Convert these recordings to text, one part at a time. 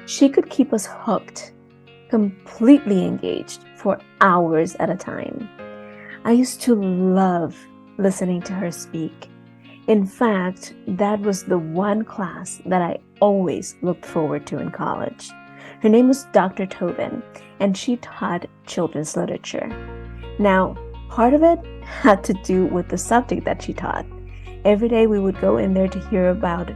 She could keep us hooked, completely engaged for hours at a time. I used to love listening to her speak. In fact, that was the one class that I always looked forward to in college. Her name was Dr. Tobin, and she taught children's literature. Now, part of it had to do with the subject that she taught. Every day we would go in there to hear about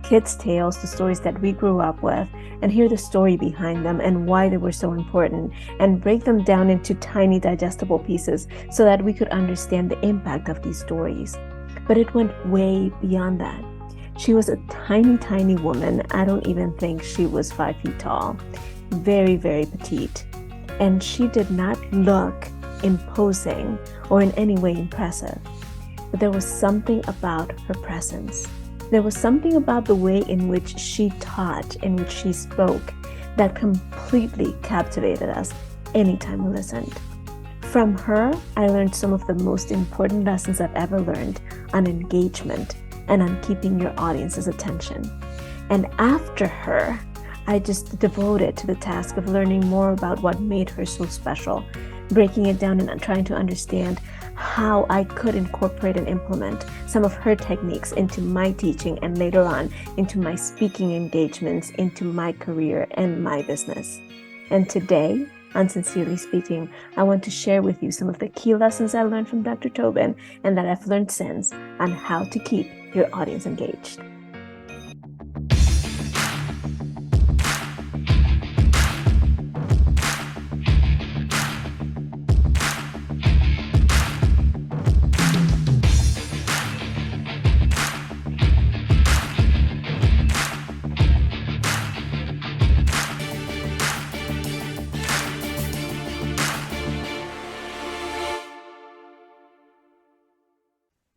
kids' tales, the stories that we grew up with, and hear the story behind them and why they were so important, and break them down into tiny digestible pieces so that we could understand the impact of these stories. But it went way beyond that. She was a tiny, tiny woman. I don't even think she was 5 feet tall. Very, very petite. And she did not look imposing or in any way impressive. But there was something about her presence. There was something about the way in which she taught, in which she spoke, that completely captivated us anytime we listened. From her, I learned some of the most important lessons I've ever learned on engagement and on keeping your audience's attention. And after her, I just devoted to the task of learning more about what made her so special, breaking it down and trying to understand how I could incorporate and implement some of her techniques into my teaching and later on into my speaking engagements, into my career and my business. And today, on Sincerely Speaking, I want to share with you some of the key lessons I learned from Dr. Tobin and that I've learned since on how to keep your audience engaged.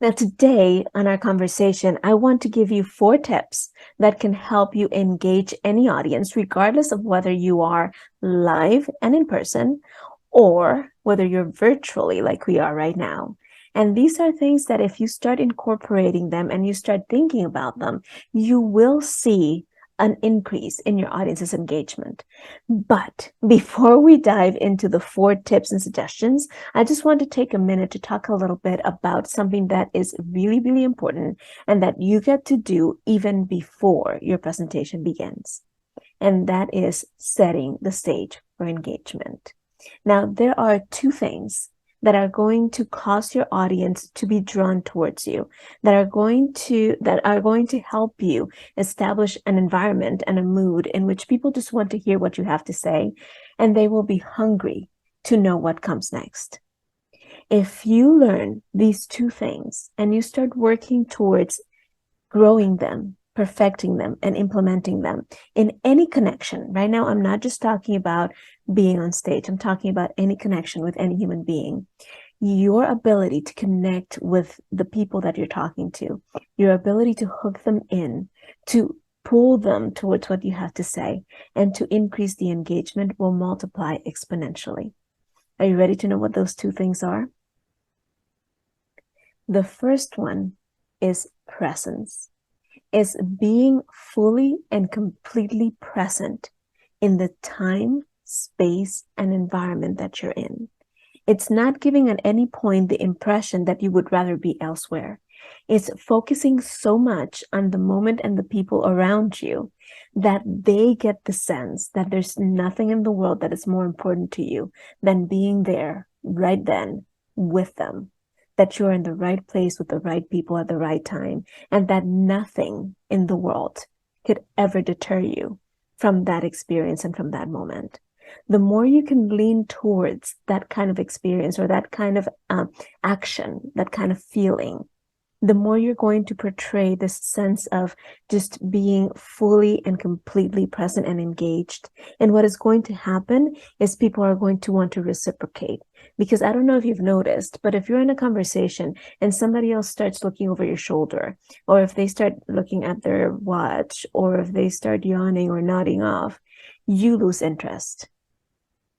Now, today on our conversation, I want to give you 4 tips that can help you engage any audience, regardless of whether you are live and in person or whether you're virtually like we are right now. And these are things that if you start incorporating them and you start thinking about them, you will see an increase in your audience's engagement. But before we dive into the 4 tips and suggestions, I just want to take a minute to talk a little bit about something that is really, really important and that you get to do even before your presentation begins. And that is setting the stage for engagement. Now, there are 2 things that are going to cause your audience to be drawn towards you, that are going to help you establish an environment and a mood in which people just want to hear what you have to say, and they will be hungry to know what comes next. If you learn these 2 things and you start working towards growing them, perfecting them, and implementing them in any connection. Right now, I'm not just talking about being on stage. I'm talking about any connection with any human being. Your ability to connect with the people that you're talking to, your ability to hook them in, to pull them towards what you have to say, and to increase the engagement will multiply exponentially. Are you ready to know what those 2 things are? The first one is presence. Is being fully and completely present in the time, space, and environment that you're in. It's not giving at any point the impression that you would rather be elsewhere. It's focusing so much on the moment and the people around you that they get the sense that there's nothing in the world that is more important to you than being there right then with them. That you're in the right place with the right people at the right time, and that nothing in the world could ever deter you from that experience and from that moment. The more you can lean towards that kind of experience or that kind of action, that kind of feeling, the more you're going to portray this sense of just being fully and completely present and engaged. And what is going to happen is people are going to want to reciprocate. Because I don't know if you've noticed, but if you're in a conversation and somebody else starts looking over your shoulder, or if they start looking at their watch, or if they start yawning or nodding off, you lose interest.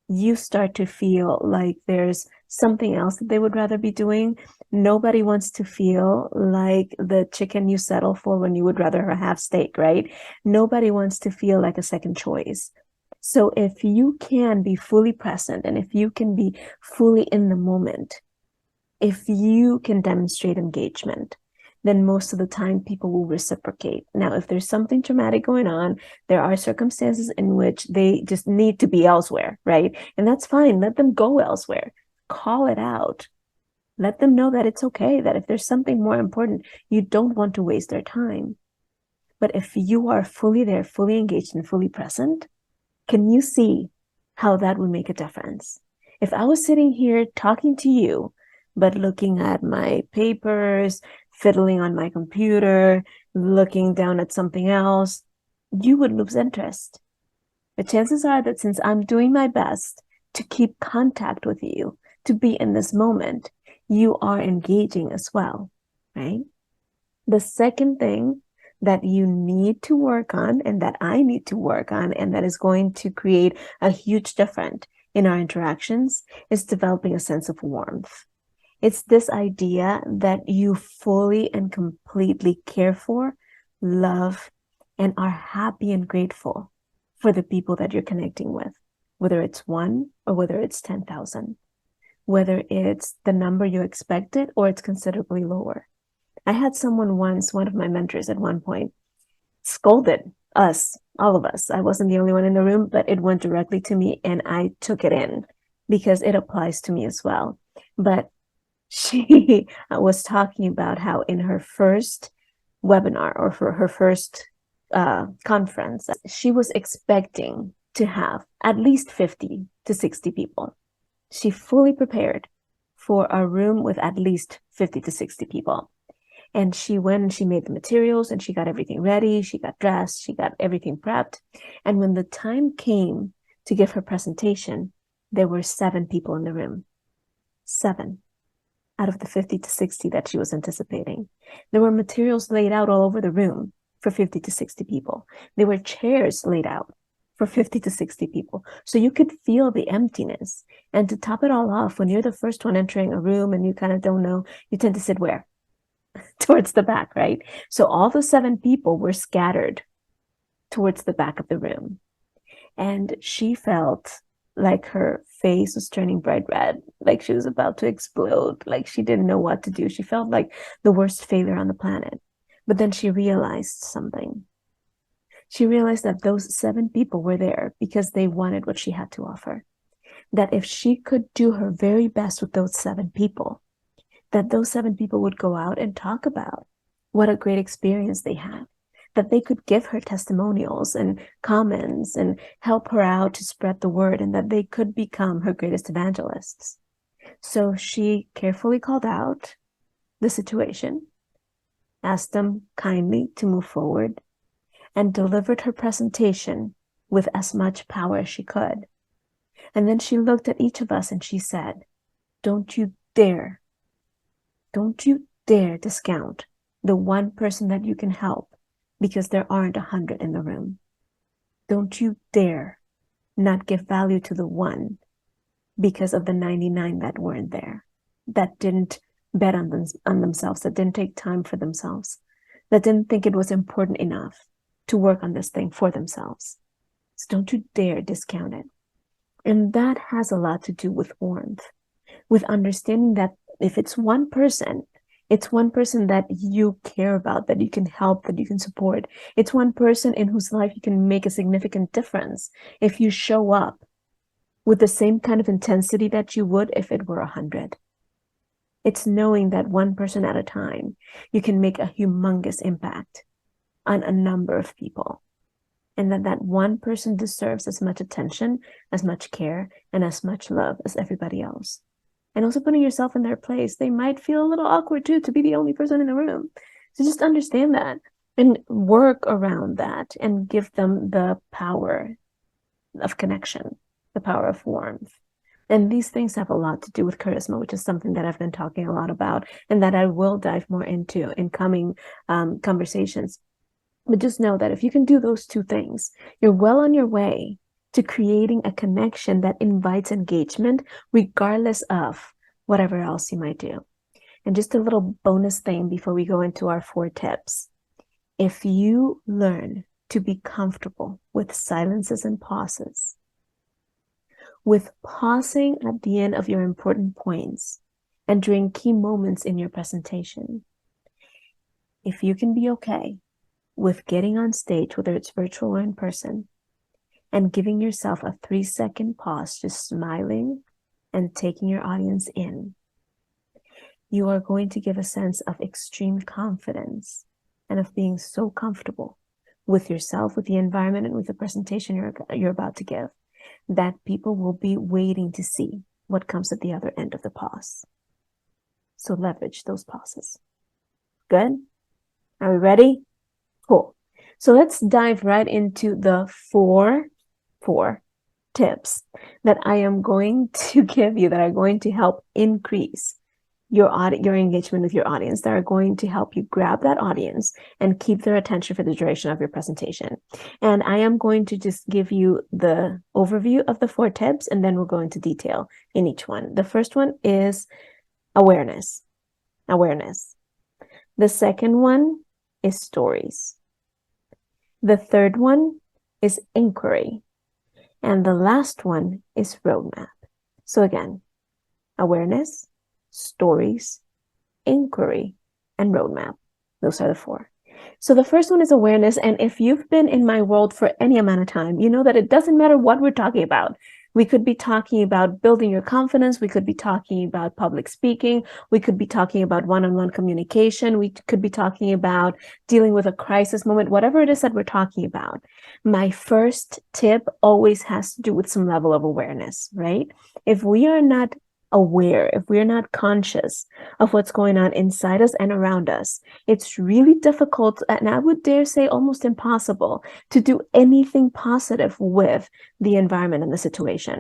You start to feel like there's something else that they would rather be doing. Nobody wants to feel like the chicken you settle for when you would rather have steak, right? Nobody wants to feel like a second choice. So if you can be fully present and if you can be fully in the moment, if you can demonstrate engagement, then most of the time people will reciprocate. Now, if there's something traumatic going on, there are circumstances in which they just need to be elsewhere, right? And that's fine. Let them go elsewhere. Call it out. Let them know that it's okay, that if there's something more important, you don't want to waste their time. But if you are fully there, fully engaged, and fully present, can you see how that would make a difference? If I was sitting here talking to you, but looking at my papers, fiddling on my computer, looking down at something else, you would lose interest. The chances are that since I'm doing my best to keep contact with you, to be in this moment, you are engaging as well, right? The second thing that you need to work on and that I need to work on and that is going to create a huge difference in our interactions is developing a sense of warmth. It's this idea that you fully and completely care for, love, and are happy and grateful for the people that you're connecting with, whether it's one or whether it's 10,000, whether it's the number you expected or it's considerably lower. I had someone once, one of my mentors at one point, scolded us, all of us. I wasn't the only one in the room, but it went directly to me and I took it in because it applies to me as well. But she was talking about how in her first webinar or for her first conference, she was expecting to have at least 50 to 60 people. She fully prepared for a room with at least 50 to 60 people. And she went and she made the materials and she got everything ready. She got dressed. She got everything prepped. And when the time came to give her presentation, there were 7 people in the room. 7 out of the 50 to 60 that she was anticipating. There were materials laid out all over the room for 50 to 60 people. There were chairs laid out for 50 to 60 people. So you could feel the emptiness. And to top it all off, when you're the first one entering a room and you kind of don't know, you tend to sit where? Towards the back, right? So all the 7 people were scattered towards the back of the room. And she felt like her face was turning bright red, like she was about to explode, like she didn't know what to do. She felt like the worst failure on the planet. But then she realized something. She realized that those 7 people were there because they wanted what she had to offer. That if she could do her very best with those 7 people, that those 7 people would go out and talk about what a great experience they had, that they could give her testimonials and comments and help her out to spread the word, and that they could become her greatest evangelists. So she carefully called out the situation, asked them kindly to move forward, and delivered her presentation with as much power as she could. And then she looked at each of us and she said, don't you dare discount the one person that you can help because there aren't 100 in the room. Don't you dare not give value to the one because of the 99 that weren't there, that didn't bet on themselves, that didn't take time for themselves, that didn't think it was important enough to work on this thing for themselves. So don't you dare discount it. And that has a lot to do with warmth, with understanding that if it's one person that you care about, that you can help, that you can support. It's one person in whose life you can make a significant difference if you show up with the same kind of intensity that you would if it were 100. It's knowing that one person at a time, you can make a humongous impact on a number of people. And that one person deserves as much attention, as much care, and as much love as everybody else. And also putting yourself in their place. They might feel a little awkward too to be the only person in the room. So just understand that and work around that and give them the power of connection, the power of warmth. And these things have a lot to do with charisma, which is something that I've been talking a lot about and that I will dive more into in coming conversations. But just know that if you can do those 2 things, you're well on your way to creating a connection that invites engagement, regardless of whatever else you might do. And just a little bonus thing before we go into our 4 tips. If you learn to be comfortable with silences and pauses, with pausing at the end of your important points and during key moments in your presentation, if you can be okay with getting on stage, whether it's virtual or in person, and giving yourself a 3-second pause, just smiling and taking your audience in, you are going to give a sense of extreme confidence and of being so comfortable with yourself, with the environment, and with the presentation you're about to give, that people will be waiting to see what comes at the other end of the pause. So leverage those pauses. Good? Are we ready? Cool. So let's dive right into the four tips that I am going to give you that are going to help increase your engagement with your audience, that are going to help you grab that audience and keep their attention for the duration of your presentation. And I am going to just give you the overview of the 4 tips, and then we'll go into detail in each one. The first one is awareness. The second one is stories. The third one is inquiry. And the last one is roadmap. So again, awareness, stories, inquiry, and roadmap. Those are the 4. So the first one is awareness. And if you've been in my world for any amount of time, you know that it doesn't matter what we're talking about. We could be talking about building your confidence. We could be talking about public speaking. We could be talking about one-on-one communication. We could be talking about dealing with a crisis moment, whatever it is that we're talking about. My first tip always has to do with some level of awareness, right? If we are not aware, if we're not conscious of what's going on inside us and around us, it's really difficult, and I would dare say almost impossible, to do anything positive with the environment and the situation.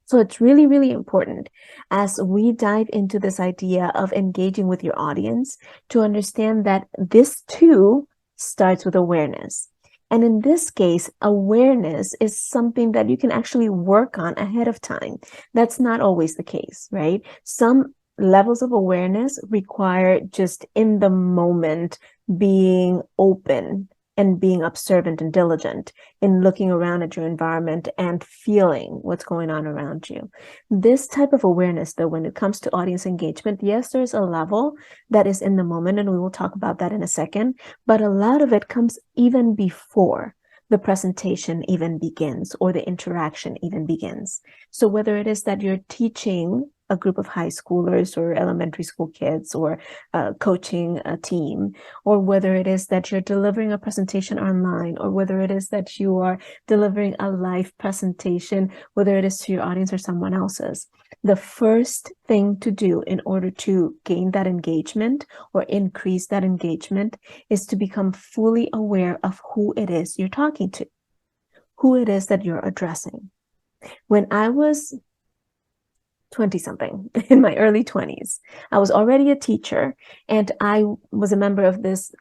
So it's really, really important as we dive into this idea of engaging with your audience to understand that this too starts with awareness. And in this case, awareness is something that you can actually work on ahead of time. That's not always the case, right? Some levels of awareness require just in the moment being open and being observant and diligent in looking around at your environment and feeling what's going on around you. This type of awareness, though, when it comes to audience engagement, yes, there's a level that is in the moment, and we will talk about that in a second, but a lot of it comes even before the presentation even begins or the interaction even begins. So whether it is that you're teaching a group of high schoolers or elementary school kids, or coaching a team, or whether it is that you're delivering a presentation online, or whether it is that you are delivering a live presentation, whether it is to your audience or someone else's, the first thing to do in order to gain that engagement or increase that engagement is to become fully aware of who it is you're talking to, who it is that you're addressing. When I was 20-something, in my early 20s, I was already a teacher, and I was a member of this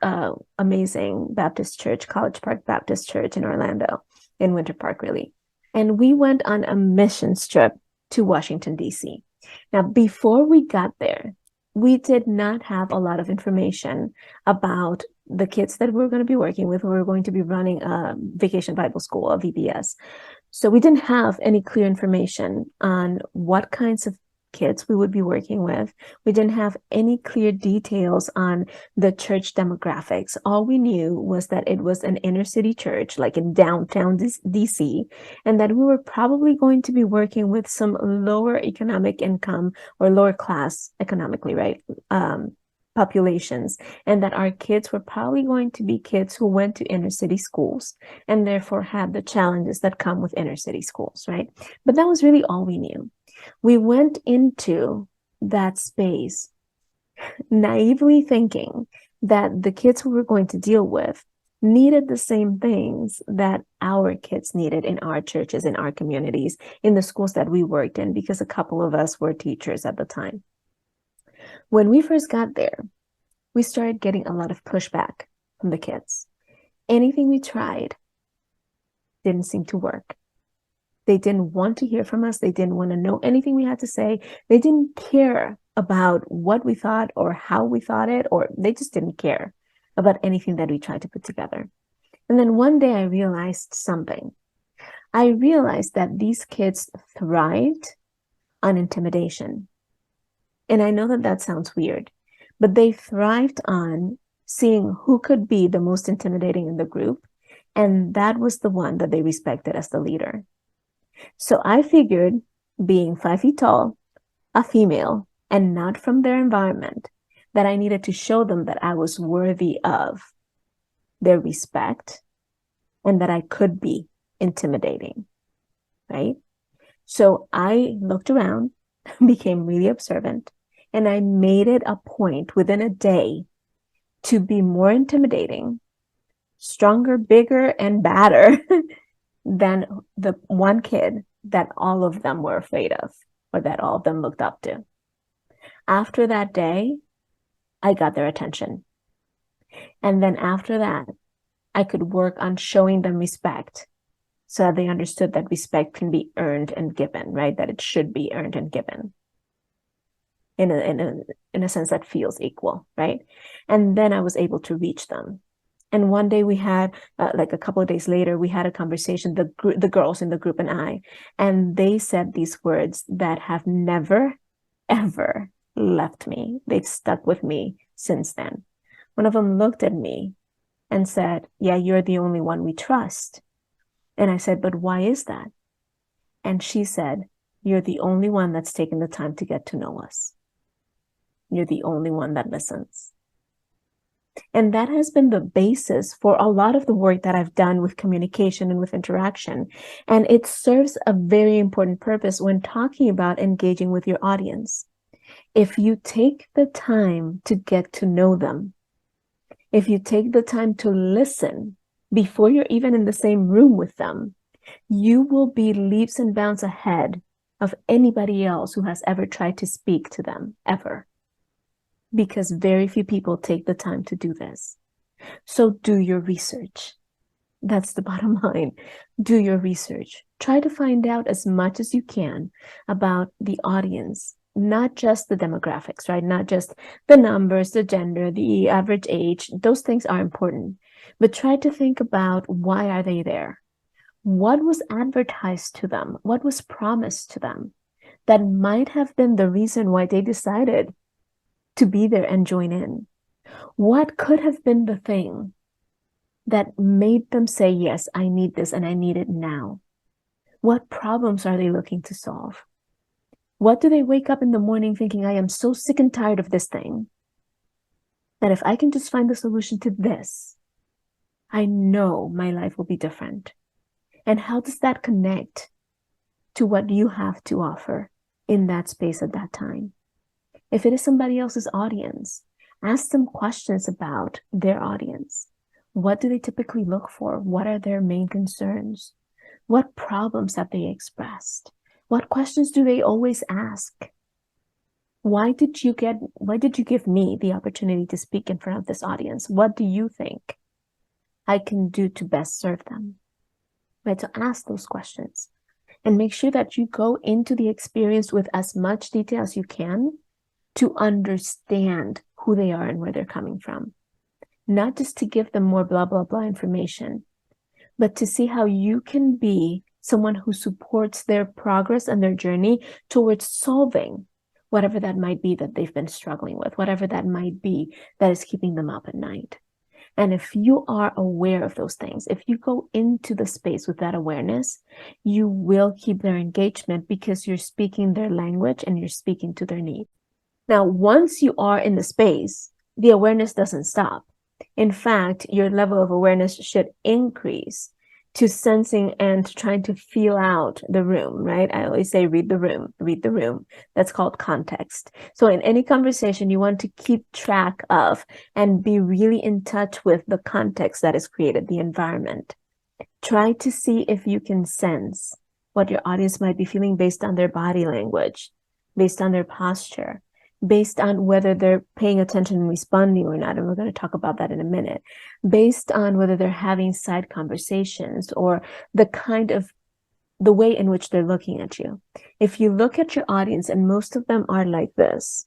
amazing Baptist church, College Park Baptist Church in Orlando, in Winter Park, really. And we went on a missions trip to Washington, D.C. Now, before we got there, we did not have a lot of information about the kids that we were going to be working with. We were going to be running a Vacation Bible School, a VBS. So we didn't have any clear information on what kinds of kids we would be working with. We didn't have any clear details on the church demographics. All we knew was that it was an inner city church, like in downtown DC, and that we were probably going to be working with some lower economic income or lower class economically, right? Populations, and that our kids were probably going to be kids who went to inner city schools and therefore had the challenges that come with inner city schools, right? But that was really all we knew. We went into that space naively thinking that the kids who we're going to deal with needed the same things that our kids needed in our churches, in our communities, in the schools that we worked in, because a couple of us were teachers at the time. When we first got there, we started getting a lot of pushback from the kids. Anything we tried didn't seem to work. They didn't want to hear from us. They didn't want to know anything we had to say. They didn't care about what we thought or how we thought it, or they just didn't care about anything that we tried to put together. And then one day I realized something. I realized that these kids thrived on intimidation. And I know that that sounds weird, but they thrived on seeing who could be the most intimidating in the group. And that was the one that they respected as the leader. So I figured, being 5 feet tall, a female, and not from their environment, that I needed to show them that I was worthy of their respect and that I could be intimidating, right? So I looked around, became really observant, and I made it a point within a day to be more intimidating, stronger, bigger, and badder than the one kid that all of them were afraid of, or that all of them looked up to. After that day, I got their attention. And then after that, I could work on showing them respect so that they understood that respect can be earned and given, right? That it should be earned and given in a sense that feels equal, right? And then I was able to reach them. And one day we had, like a couple of days later, we had a conversation, the girls in the group and they said these words that have never, ever left me. They've stuck with me since then. One of them looked at me and said, "Yeah, you're the only one we trust." And I said, "But why is that?" And she said, "You're the only one that's taken the time to get to know us. You're the only one that listens." And that has been the basis for a lot of the work that I've done with communication and with interaction. And it serves a very important purpose when talking about engaging with your audience. If you take the time to get to know them, if you take the time to listen before you're even in the same room with them, you will be leaps and bounds ahead of anybody else who has ever tried to speak to them, ever. Because very few people take the time to do this. So do your research. That's the bottom line. Do your research. Try to find out as much as you can about the audience, not just the demographics, right? Not just the numbers, the gender, the average age. Those things are important. But try to think about, why are they there? What was advertised to them? What was promised to them that might have been the reason why they decided to be there and join in? What could have been the thing that made them say, "Yes, I need this and I need it now"? What problems are they looking to solve? What do they wake up in the morning thinking, "I am so sick and tired of this thing that if I can just find the solution to this, I know my life will be different"? And how does that connect to what you have to offer in that space at that time? If it is somebody else's audience, ask them questions about their audience. What do they typically look for? What are their main concerns? What problems have they expressed? What questions do they always ask? Why did you give me the opportunity to speak in front of this audience? What do you think I can do to best serve them? Right? So ask those questions and make sure that you go into the experience with as much detail as you can to understand who they are and where they're coming from. Not just to give them more blah, blah, blah information, but to see how you can be someone who supports their progress and their journey towards solving whatever that might be that they've been struggling with, whatever that might be that is keeping them up at night. And if you are aware of those things, if you go into the space with that awareness, you will keep their engagement because you're speaking their language and you're speaking to their needs. Now, once you are in the space, the awareness doesn't stop. In fact, your level of awareness should increase to sensing and trying to feel out the room, right? I always say, read the room. That's called context. So in any conversation, you want to keep track of and be really in touch with the context that is created, the environment. Try to see if you can sense what your audience might be feeling based on their body language, based on their posture, based on whether they're paying attention and responding or not. And we're going to talk about that in a minute. Based on whether they're having side conversations or the kind of the way in which they're looking at you. If you look at your audience, and most of them are like this,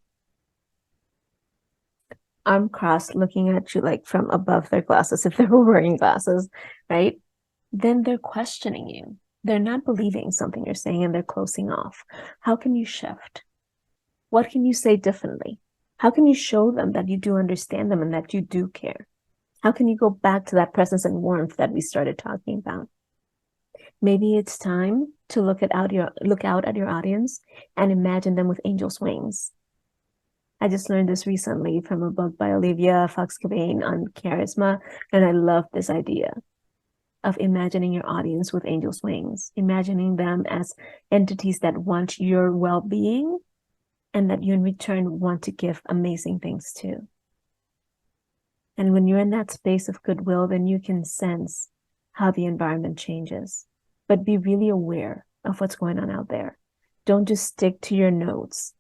arm crossed, looking at you like from above their glasses, if they were wearing glasses, right? Then they're questioning you. They're not believing something you're saying and they're closing off. How can you shift? What can you say differently? How can you show them that you do understand them and that you do care? How can you go back to that presence and warmth that we started talking about? Maybe it's time to look out at your audience and imagine them with angel's wings. I just learned this recently from a book by Olivia Fox-Cabane on charisma, and I love this idea of imagining your audience with angel's wings, imagining them as entities that want your well-being and that you in return want to give amazing things to. And when you're in that space of goodwill, then you can sense how the environment changes. But be really aware of what's going on out there. Don't just stick to your notes.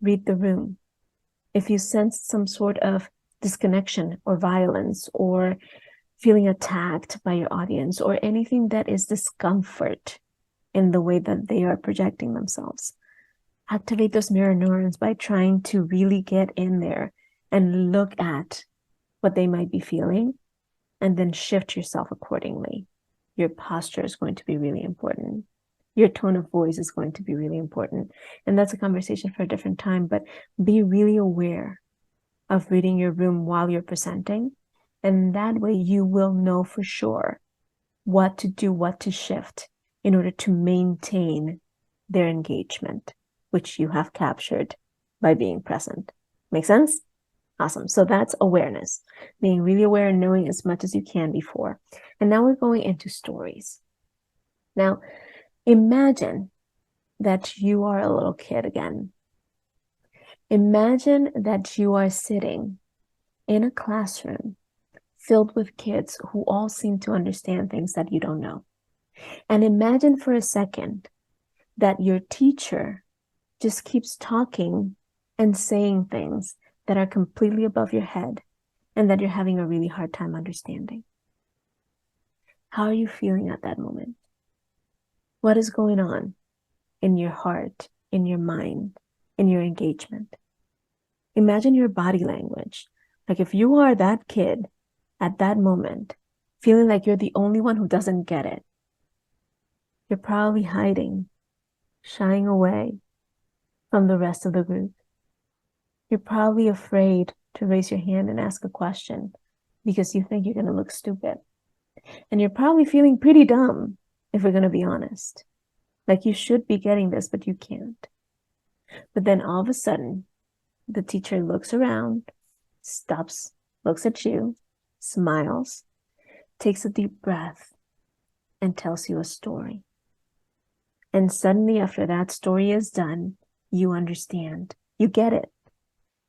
Read the room. If you sense some sort of disconnection or violence or feeling attacked by your audience or anything that is discomfort in the way that they are projecting themselves, activate those mirror neurons by trying to really get in there and look at what they might be feeling and then shift yourself accordingly. Your posture is going to be really important. Your tone of voice is going to be really important. And that's a conversation for a different time, but be really aware of reading your room while you're presenting. And that way you will know for sure what to do, what to shift in order to maintain their engagement, which you have captured by being present. Make sense? Awesome. So that's awareness, being really aware and knowing as much as you can before. And now we're going into stories. Now, imagine that you are a little kid again. Imagine that you are sitting in a classroom filled with kids who all seem to understand things that you don't know. And imagine for a second that your teacher just keeps talking and saying things that are completely above your head and that you're having a really hard time understanding. How are you feeling at that moment? What is going on in your heart, in your mind, in your engagement? Imagine your body language. Like if you are that kid at that moment, feeling like you're the only one who doesn't get it, you're probably hiding, shying away from the rest of the group. You're probably afraid to raise your hand and ask a question because you think you're going to look stupid. And you're probably feeling pretty dumb, if we're going to be honest. Like you should be getting this, but you can't. But then all of a sudden, the teacher looks around, stops, looks at you, smiles, takes a deep breath, and tells you a story. And suddenly, after that story is done, you understand. You get it.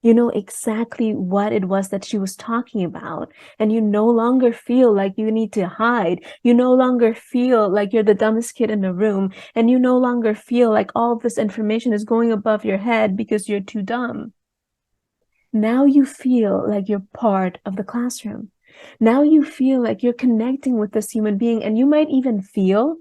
You know exactly what it was that she was talking about. And you no longer feel like you need to hide. You no longer feel like you're the dumbest kid in the room. And you no longer feel like all of this information is going above your head because you're too dumb. Now you feel like you're part of the classroom. Now you feel like you're connecting with this human being. And you might even feel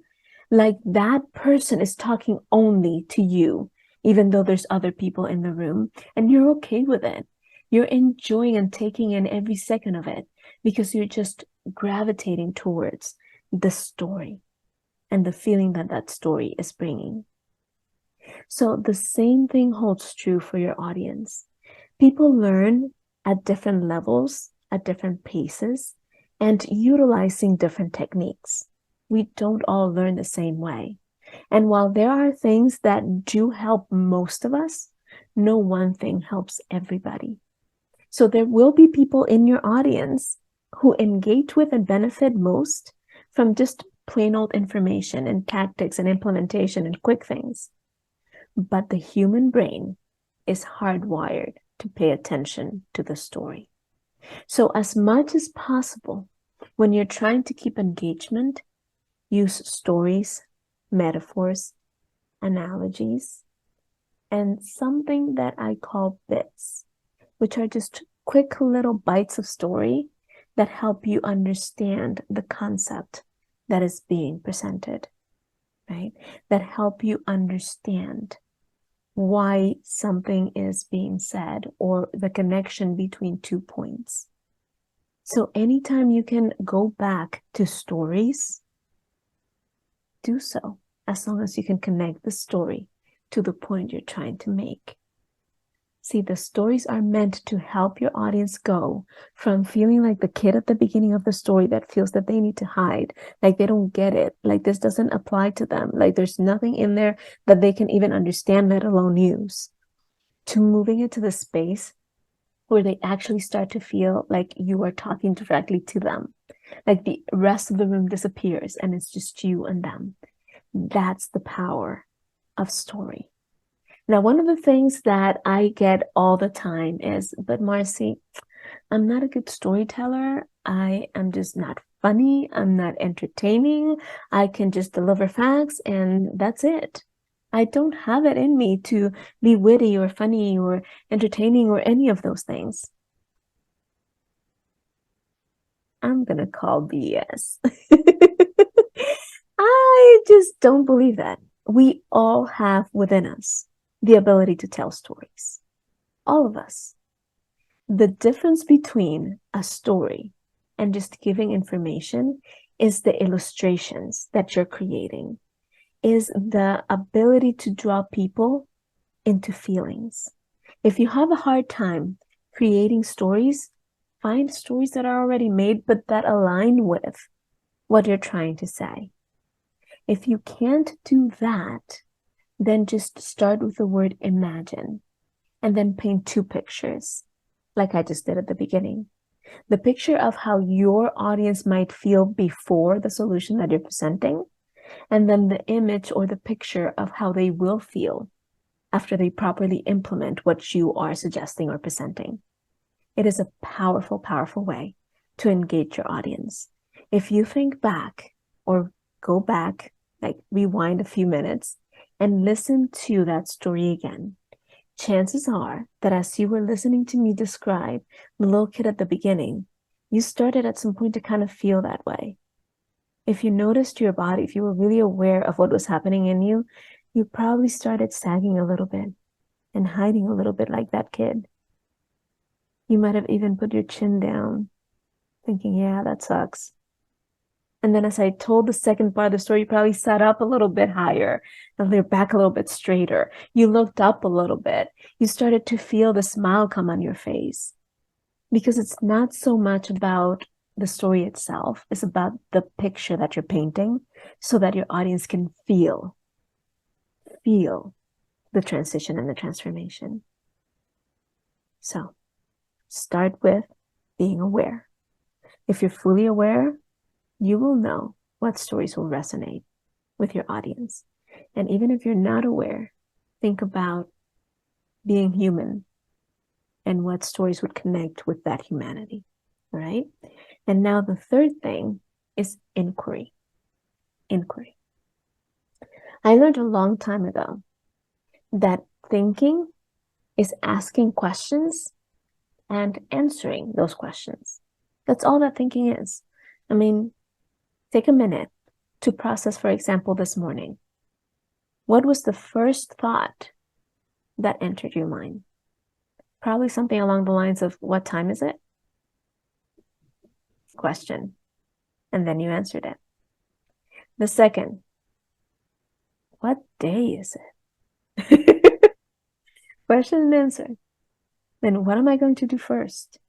like that person is talking only to you, even though there's other people in the room, and you're okay with it. You're enjoying and taking in every second of it because you're just gravitating towards the story and the feeling that that story is bringing. So the same thing holds true for your audience. People learn at different levels, at different paces, and utilizing different techniques. We don't all learn the same way. And while there are things that do help most of us, no one thing helps everybody. So there will be people in your audience who engage with and benefit most from just plain old information and tactics and implementation and quick things. But the human brain is hardwired to pay attention to the story. So as much as possible, when you're trying to keep engagement, use stories, metaphors, analogies, and something that I call bits, which are just quick little bites of story that help you understand the concept that is being presented. right? That help you understand why something is being said or the connection between 2 points. So anytime you can go back to stories, do so, as long as you can connect the story to the point you're trying to make. See, the stories are meant to help your audience go from feeling like the kid at the beginning of the story that feels that they need to hide, like they don't get it, like this doesn't apply to them, like there's nothing in there that they can even understand, let alone use, to moving into the space where they actually start to feel like you are talking directly to them, like the rest of the room disappears and it's just you and them. That's the power of story. Now, one of the things that I get all the time is, but Marcy, I'm not a good storyteller. I am just not funny. I'm not entertaining. I can just deliver facts and that's it. I don't have it in me to be witty or funny or entertaining or any of those things. I'm going to call BS. I just don't believe that. We all have within us the ability to tell stories. All of us. The difference between a story and just giving information is the illustrations that you're creating, is the ability to draw people into feelings. If you have a hard time creating stories, find stories that are already made, but that align with what you're trying to say. If you can't do that, then just start with the word imagine and then paint 2 pictures, like I just did at the beginning. The picture of how your audience might feel before the solution that you're presenting, and then the image or the picture of how they will feel after they properly implement what you are suggesting or presenting. It is a powerful, powerful way to engage your audience. If you think back or go back, like rewind a few minutes and listen to that story again, chances are that as you were listening to me describe the little kid at the beginning, you started at some point to kind of feel that way. If you noticed your body, if you were really aware of what was happening in you, you probably started sagging a little bit and hiding a little bit like that kid. You might have even put your chin down, thinking, yeah, that sucks. And then as I told the second part of the story, you probably sat up a little bit higher and your back a little bit straighter. You looked up a little bit. You started to feel the smile come on your face. Because it's not so much about the story itself, it's about the picture that you're painting so that your audience can feel the transition and the transformation. So start with being aware. If you're fully aware, you will know what stories will resonate with your audience. And even if you're not aware, think about being human and what stories would connect with that humanity, right? And now the third thing is inquiry. Inquiry. I learned a long time ago that thinking is asking questions and answering those questions. That's all that thinking is. I mean, take a minute to process, for example, this morning. What was the first thought that entered your mind? Probably something along the lines of, what time is it? Question. And then you answered it. The second, what day is it? Question and answer. Then what am I going to do first?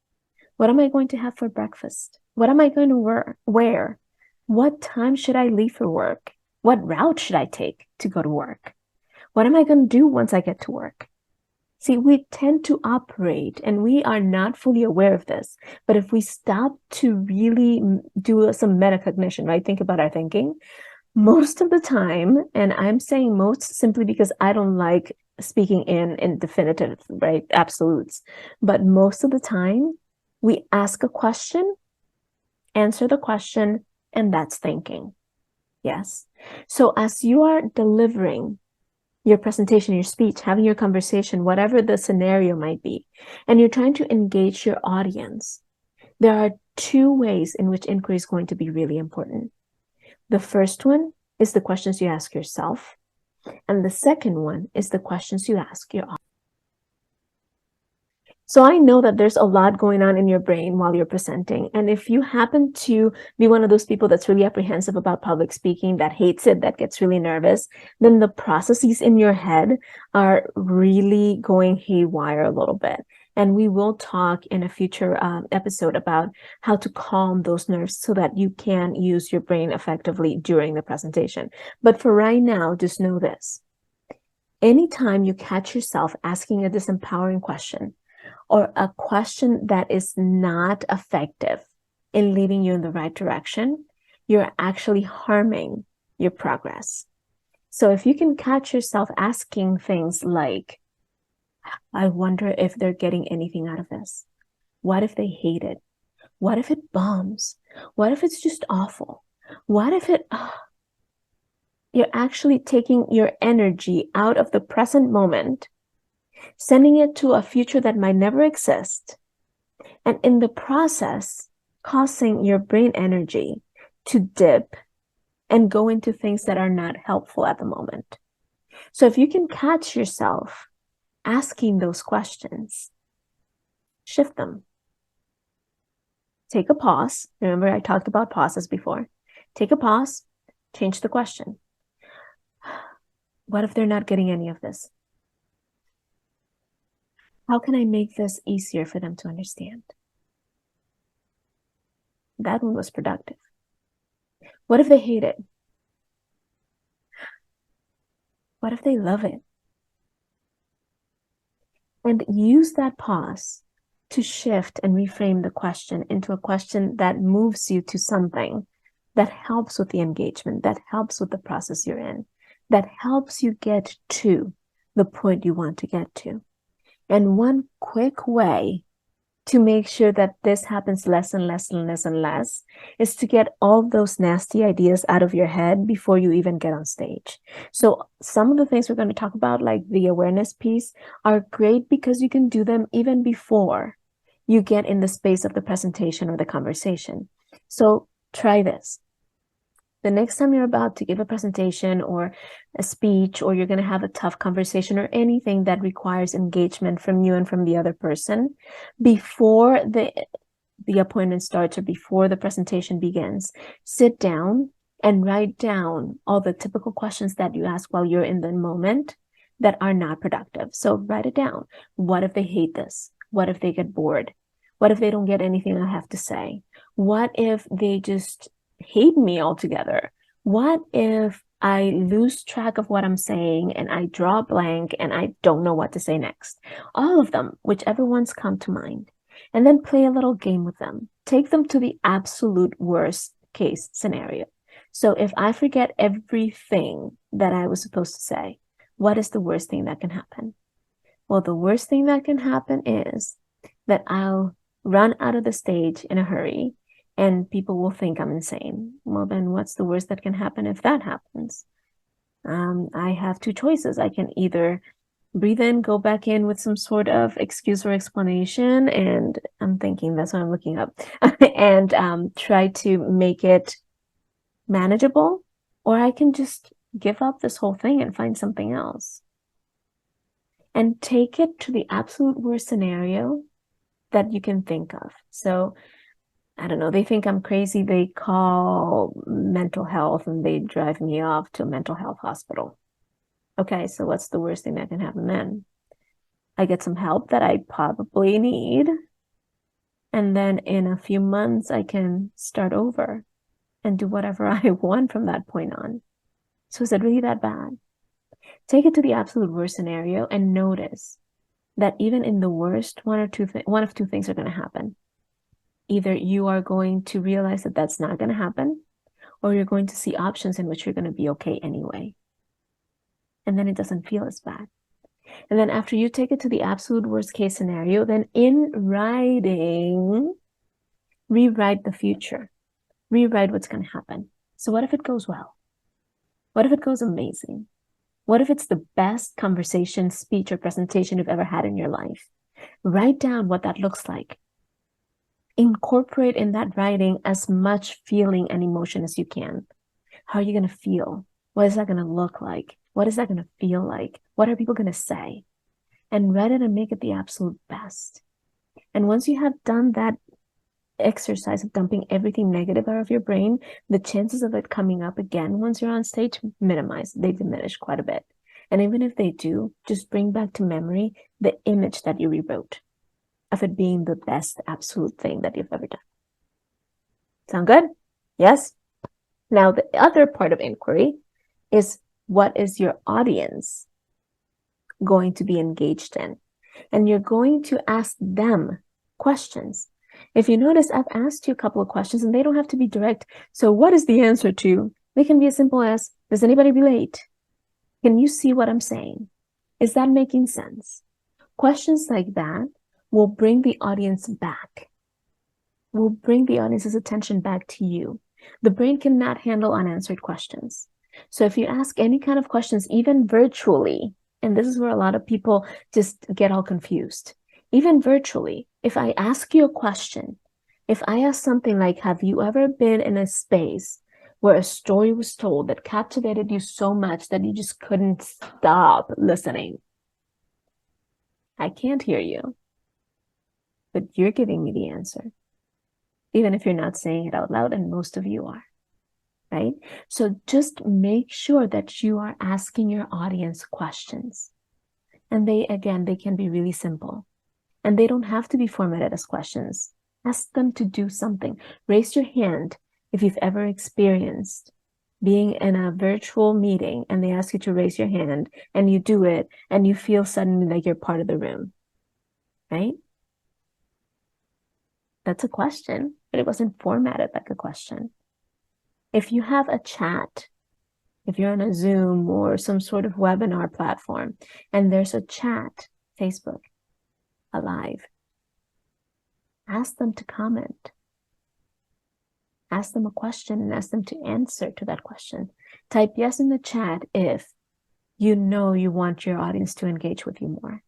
What am I going to have for breakfast? What am I going to wear? What time should I leave for work? What route should I take to go to work? What am I going to do once I get to work? See, we tend to operate and we are not fully aware of this. But if we stop to really do some metacognition, right? Think about our thinking. Most of the time, and I'm saying most simply because I don't like speaking in definitive, right? Absolutes. But most of the time, we ask a question, answer the question, and that's thinking. Yes. So as you are delivering your presentation, your speech, having your conversation, whatever the scenario might be, and you're trying to engage your audience, there are 2 ways in which inquiry is going to be really important. The first one is the questions you ask yourself. And the second one is the questions you ask your audience. So I know that there's a lot going on in your brain while you're presenting. And if you happen to be one of those people that's really apprehensive about public speaking, that hates it, that gets really nervous, then the processes in your head are really going haywire a little bit. And we will talk in a future episode about how to calm those nerves so that you can use your brain effectively during the presentation. But for right now, just know this. Anytime you catch yourself asking a disempowering question, or a question that is not effective in leading you in the right direction, you're actually harming your progress. So if you can catch yourself asking things like, I wonder if they're getting anything out of this. What if they hate it? What if it bombs? What if it's just awful? What if it... You're actually taking your energy out of the present moment, sending it to a future that might never exist, and in the process, causing your brain energy to dip and go into things that are not helpful at the moment. So if you can catch yourself asking those questions, shift them. Take a pause. Remember, I talked about pauses before. Take a pause, change the question. What if they're not getting any of this? How can I make this easier for them to understand? That one was productive. What if they hate it? What if they love it? And use that pause to shift and reframe the question into a question that moves you to something that helps with the engagement, that helps with the process you're in, that helps you get to the point you want to get to. And one quick way to make sure that this happens less and less and less and less is to get all those nasty ideas out of your head before you even get on stage. So some of the things we're going to talk about, like the awareness piece, are great because you can do them even before you get in the space of the presentation or the conversation. So try this. The next time you're about to give a presentation or a speech, or you're going to have a tough conversation or anything that requires engagement from you and from the other person, before the appointment starts or before the presentation begins, sit down and write down all the typical questions that you ask while you're in the moment that are not productive. So write it down. What if they hate this? What if they get bored? What if they don't get anything I have to say? What if they just hate me altogether? What if I lose track of what I'm saying and I draw a blank and I don't know what to say next? All of them, whichever ones come to mind. And then play a little game with them. Take them to the absolute worst case scenario. So if I forget everything that I was supposed to say, what is the worst thing that can happen? Well, the worst thing that can happen is that I'll run out of the stage in a hurry and people will think I'm insane. Well, then what's the worst that can happen if that happens? I have two choices. I can either breathe in, go back in with some sort of excuse or explanation, and I'm thinking that's what I'm looking up, and try to make it manageable, or I can just give up this whole thing and find something else. And take it to the absolute worst scenario that you can think of. So I don't know, they think I'm crazy. They call mental health and they drive me off to a mental health hospital. Okay, so what's the worst thing that can happen then? I get some help that I probably need. And then in a few months, I can start over and do whatever I want from that point on. So is it really that bad? Take it to the absolute worst scenario and notice that even in the worst, one of two things are going to happen. Either you are going to realize that that's not going to happen, or you're going to see options in which you're going to be okay anyway. And then it doesn't feel as bad. And then after you take it to the absolute worst case scenario, then in writing, rewrite the future. Rewrite what's going to happen. So what if it goes well? What if it goes amazing? What if it's the best conversation, speech, or presentation you've ever had in your life? Write down what that looks like. Incorporate in that writing as much feeling and emotion as you can. How are you going to feel? What is that going to look like? What is that going to feel like? What are people going to say? And write it and make it the absolute best. And once you have done that exercise of dumping everything negative out of your brain, the chances of it coming up again once you're on stage minimize. They diminish quite a bit. And even if they do, just bring back to memory the image that you rewrote of it being the best absolute thing that you've ever done. Sound good? Yes? Now, the other part of inquiry is, what is your audience going to be engaged in? And you're going to ask them questions. If you notice, I've asked you a couple of questions and they don't have to be direct. So what is the answer to? They can be as simple as, does anybody relate? Can you see what I'm saying? Is that making sense? Questions like that will bring the audience back, will bring the audience's attention back to you. The brain cannot handle unanswered questions. So if you ask any kind of questions, even virtually, and this is where a lot of people just get all confused, even virtually, if I ask you a question, if I ask something like, have you ever been in a space where a story was told that captivated you so much that you just couldn't stop listening? I can't hear you, but you're giving me the answer, even if you're not saying it out loud, and most of you are, right? So just make sure that you are asking your audience questions. And they can be really simple. And they don't have to be formatted as questions. Ask them to do something. Raise your hand if you've ever experienced being in a virtual meeting and they ask you to raise your hand and you do it and you feel suddenly like you're part of the room, right? That's a question, but it wasn't formatted like a question. If you have a chat, if you're on a Zoom or some sort of webinar platform and there's a chat, Facebook, alive, ask them to comment. Ask them a question and ask them to answer to that question. Type yes in the chat if you know you want your audience to engage with you more.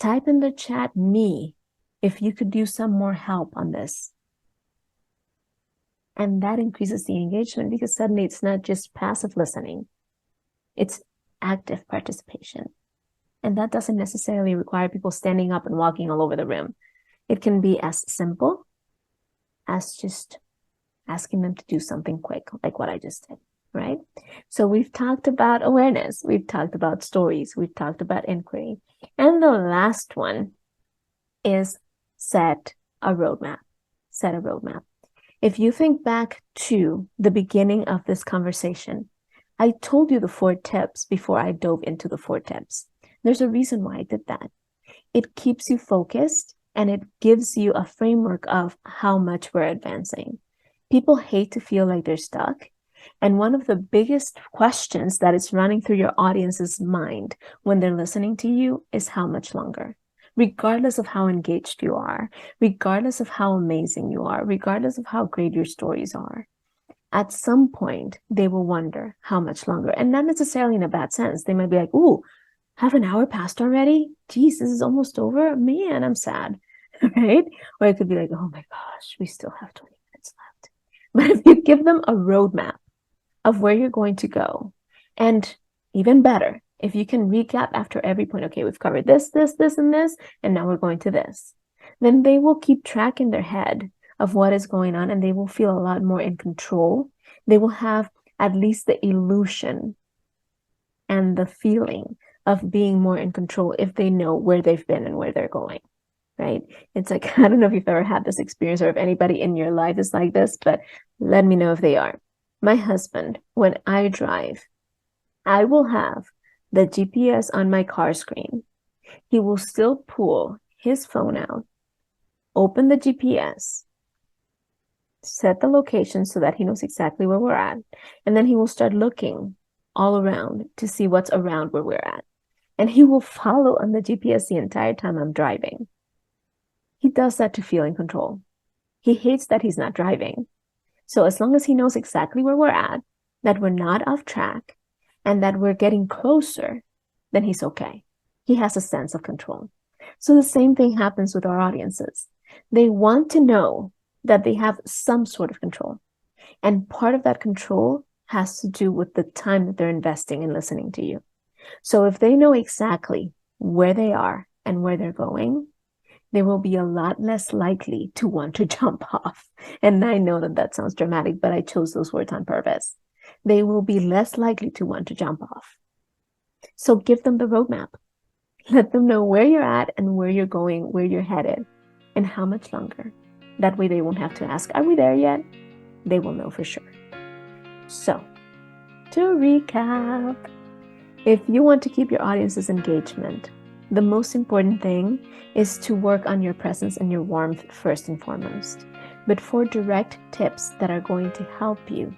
Type in the chat me if you could use some more help on this. And that increases the engagement because suddenly it's not just passive listening, it's active participation. And that doesn't necessarily require people standing up and walking all over the room. It can be as simple as just asking them to do something quick, like what I just did, right? So we've talked about awareness, we've talked about stories, we've talked about inquiry. And the last one is set a roadmap. Set a roadmap. If you think back to the beginning of this conversation, I told you the 4 tips before I dove into the 4 tips. There's a reason why I did that. It keeps you focused and it gives you a framework of how much we're advancing. People hate to feel like they're stuck. And one of the biggest questions that is running through your audience's mind when they're listening to you is how much longer? Regardless of how engaged you are, regardless of how amazing you are, regardless of how great your stories are, at some point, they will wonder how much longer. And not necessarily in a bad sense. They might be like, ooh, half an hour passed already? Geez, this is almost over? Man, I'm sad, right? Or it could be like, oh my gosh, we still have 20 minutes left. But if you give them a roadmap of where you're going to go, and even better, if you can recap after every point, okay, we've covered this, this, this, and this, and now we're going to this, then they will keep track in their head of what is going on and they will feel a lot more in control. They will have at least the illusion and the feeling of being more in control if they know where they've been and where they're going, right? It's like, I don't know if you've ever had this experience or if anybody in your life is like this, but let me know if they are. My husband, when I drive, I will have the GPS on my car screen. He will still pull his phone out, open the GPS, set the location so that he knows exactly where we're at, and then he will start looking all around to see what's around where we're at. And he will follow on the GPS the entire time I'm driving. He does that to feel in control. He hates that he's not driving. So as long as he knows exactly where we're at, that we're not off track, and that we're getting closer, then he's okay. He has a sense of control. So the same thing happens with our audiences. They want to know that they have some sort of control. And part of that control has to do with the time that they're investing in listening to you. So if they know exactly where they are and where they're going, they will be a lot less likely to want to jump off. And I know that that sounds dramatic, but I chose those words on purpose. They will be less likely to want to jump off. So give them the roadmap. Let them know where you're at and where you're going, where you're headed, and how much longer. That way they won't have to ask, are we there yet? They will know for sure. So, to recap, if you want to keep your audience's engagement, the most important thing is to work on your presence and your warmth first and foremost. But for direct tips that are going to help you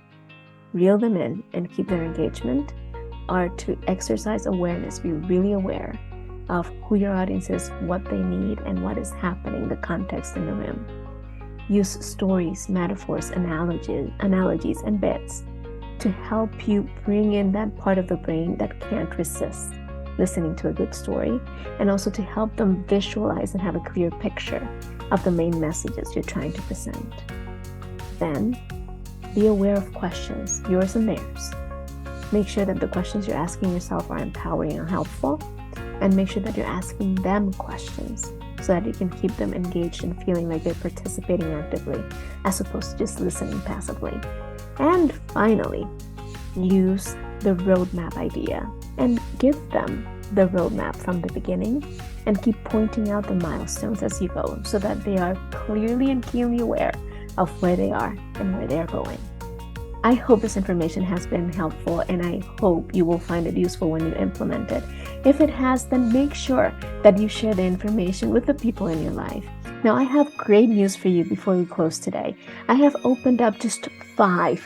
reel them in and keep their engagement, are to exercise awareness, be really aware of who your audience is, what they need, and what is happening, the context in the room. Use stories, metaphors, analogies, and bits to help you bring in that part of the brain that can't resist listening to a good story, and also to help them visualize and have a clear picture of the main messages you're trying to present. Then, be aware of questions, yours and theirs. Make sure that the questions you're asking yourself are empowering and helpful, and make sure that you're asking them questions so that you can keep them engaged and feeling like they're participating actively as opposed to just listening passively. And finally, use the roadmap idea and give them the roadmap from the beginning, and keep pointing out the milestones as you go so that they are clearly and keenly aware of where they are and where they're going. I hope this information has been helpful, and I hope you will find it useful when you implement it. If it has, then make sure that you share the information with the people in your life. Now, I have great news for you before we close today. I have opened up just five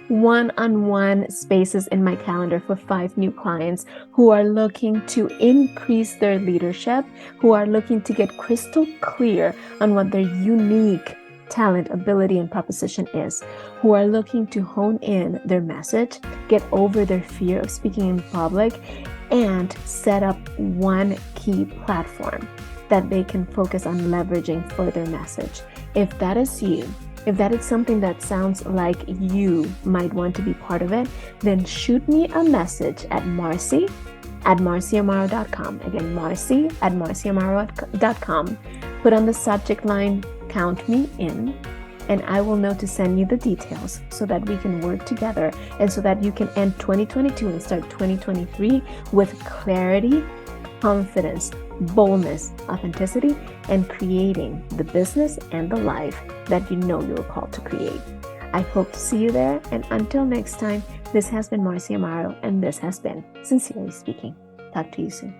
one-on-one spaces in my calendar for 5 new clients who are looking to increase their leadership, who are looking to get crystal clear on what their unique talent, ability, and proposition is, who are looking to hone in their message, get over their fear of speaking in public, and set up one key platform that they can focus on leveraging for their message. If that is you, if that is something that sounds like you might want to be part of it, then shoot me a message at marcy@marcyamaro.com. Again, marcy@marcyamaro.com. Put on the subject line, count me in, and I will know to send you the details so that we can work together and so that you can end 2022 and start 2023 with clarity, confidence, boldness, authenticity, and creating the business and the life that you know you're called to create. I hope to see you there, and until next time, this has been Marcy Amaro, and this has been Sincerely Speaking. Talk to you soon.